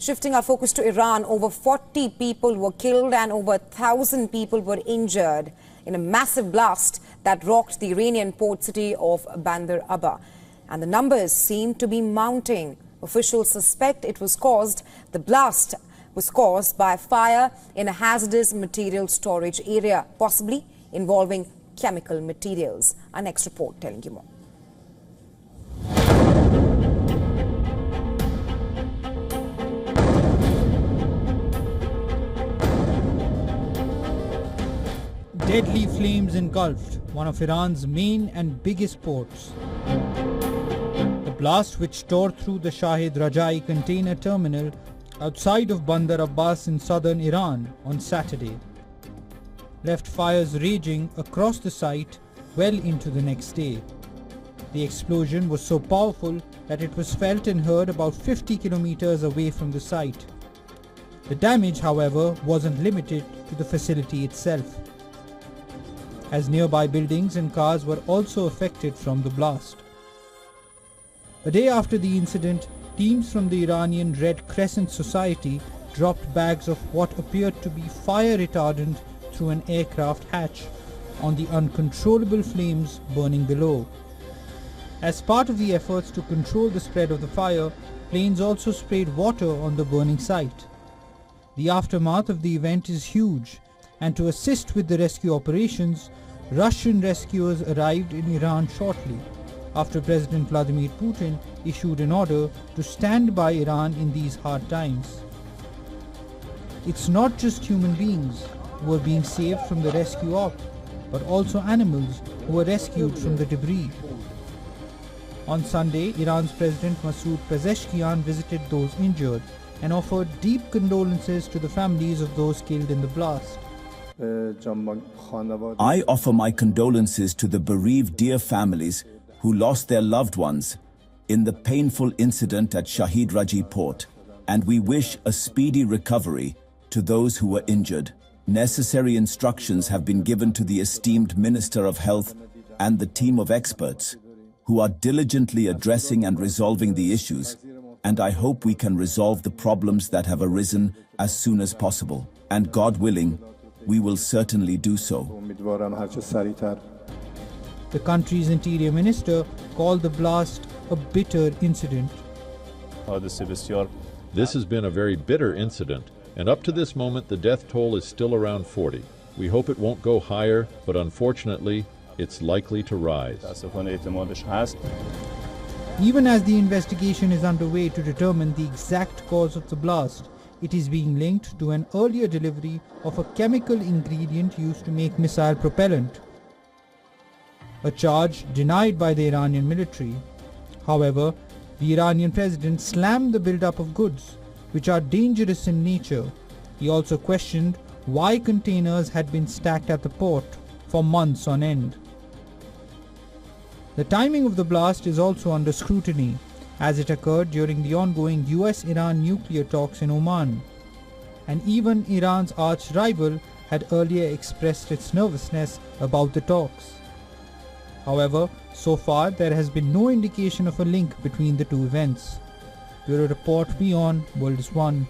Shifting our focus to Iran, over 40 people were killed and over 1,000 people were injured in a massive blast that rocked the Iranian port city of Bandar Abba. And the numbers seem to be mounting. Officials suspect the blast was caused by a fire in a hazardous material storage area, possibly involving chemical materials. Our next report telling you more. Deadly flames engulfed one of Iran's main and biggest ports. The blast, which tore through the Shahid Rajai container terminal outside of Bandar Abbas in southern Iran on Saturday, left fires raging across the site well into the next day. The explosion was so powerful that it was felt and heard about 50 kilometers away from the site. The damage, however, wasn't limited to the facility itself, as nearby buildings and cars were also affected from the blast. A day after the incident, teams from the Iranian Red Crescent Society dropped bags of what appeared to be fire retardant through an aircraft hatch on the uncontrollable flames burning below. As part of the efforts to control the spread of the fire, planes also sprayed water on the burning site. The aftermath of the event is huge, and to assist with the rescue operations, Russian rescuers arrived in Iran shortly after President Vladimir Putin issued an order to stand by Iran in these hard times. It's not just human beings who are being saved from the rescue op, but also animals who were rescued from the debris. On Sunday, Iran's President Masoud Pezeshkian visited those injured and offered deep condolences to the families of those killed in the blast. I offer my condolences to the bereaved dear families who lost their loved ones in the painful incident at Shahid Rajai port, and we wish a speedy recovery to those who were injured. Necessary instructions have been given to the esteemed Minister of Health and the team of experts who are diligently addressing and resolving the issues, and I hope we can resolve the problems that have arisen as soon as possible. And God willing, we will certainly do so. The country's interior minister called the blast a bitter incident. This has been a very bitter incident, and up to this moment the death toll is still around 40. We hope it won't go higher, but unfortunately, it's likely to rise. Even as the investigation is underway to determine the exact cause of the blast, it is being linked to an earlier delivery of a chemical ingredient used to make missile propellant, a charge denied by the Iranian military. However, the Iranian president slammed the buildup of goods, which are dangerous in nature. He also questioned why containers had been stacked at the port for months on end. The timing of the blast is also under scrutiny, as it occurred during the ongoing US-Iran nuclear talks in Oman. And even Iran's arch-rival had earlier expressed its nervousness about the talks. However, so far there has been no indication of a link between the two events. Bureau Report, WION, World is One.